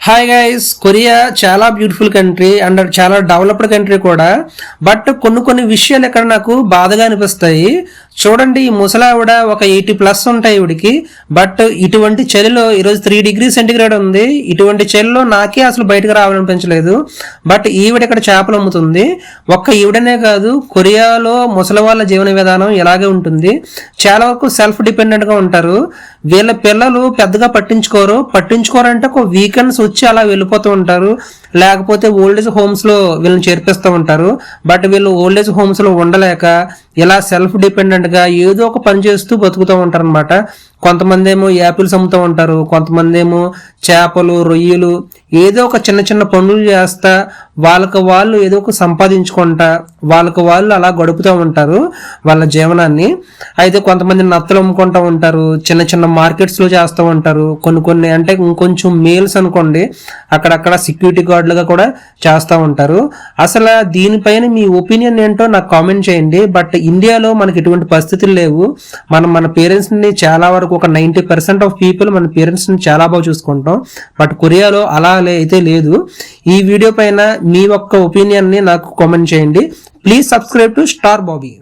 Hi guys, Korea చాలా beautiful country and చాలా developed country కూడా. బట్ కొన్ని విషయాలు ఇక్కడ నాకు బాధగా అనిపిస్తాయి. చూడండి, ఈ ముసలావిడ ఒక 80+ ఉంటాయి ఇవిడికి. బట్ ఇటువంటి చలిలో ఈరోజు 3 degrees సెంటిగ్రేడ్ ఉంది. ఇటువంటి చలిలో నాకే అసలు బయటకు రావాలనిపించలేదు. బట్ ఈవిడ ఇక్కడ చేపలు అమ్ముతుంది. ఒక్క ఈవిడనే కాదు, కొరియాలో ముసలి వాళ్ళ జీవన విధానం ఇలాగే ఉంటుంది. చాలా వరకు సెల్ఫ్ డిపెండెంట్ గా ఉంటారు. వీళ్ళ పిల్లలు పెద్దగా పట్టించుకోరంటే ఒక వీకెండ్స్ వచ్చి అలా వెళ్ళిపోతూ ఉంటారు, లేకపోతే ఓల్డేజ్ హోమ్స్ లో వీళ్ళని చేర్పిస్తూ ఉంటారు. బట్ వీళ్ళు ఓల్డేజ్ హోమ్స్ లో ఉండలేక ఇలా సెల్ఫ్ డిపెండెంట్ గా ఏదో ఒక పని చేస్తూ బతుకుతూ ఉంటారు అనమాట. కొంతమంది ఏమో యాపిల్స్ అమ్ముతూ ఉంటారు, కొంతమంది ఏమో చేపలు, రొయ్యలు, ఏదో ఒక చిన్న పనులు చేస్తా వాళ్ళు ఏదో ఒక సంపాదించుకుంటా వాళ్ళు అలా గడుపుతూ ఉంటారు వాళ్ళ జీవనాన్ని. అయితే కొంతమంది నత్తలు అమ్ముకుంటూ ఉంటారు, చిన్న మార్కెట్స్ లో చేస్తూ ఉంటారు. కొన్ని అంటే ఇంకొంచెం మేల్స్ అనుకోండి, అక్కడక్కడ సెక్యూరిటీ గార్డులుగా కూడా చేస్తూ ఉంటారు. అసలు దీనిపైన మీ ఒపీనియన్ ఏంటో నాకు కామెంట్ చేయండి. బట్ ఇండియాలో మనకి ఇటువంటి పరిస్థితులు లేవు. మన పేరెంట్స్ ని చాలా వరకు ఒక 90% ఆఫ్ పీపుల్ మన పేరెంట్స్ ని చాలా బాగా చూసుకుంటాం. బట్ కొరియాలో అలా అయితే లేదు. ఈ వీడియో పైన మీ ఒక్క ఒపీనియన్ ని నాకు కామెంట్ చేయండి. Please subscribe to star Bobby.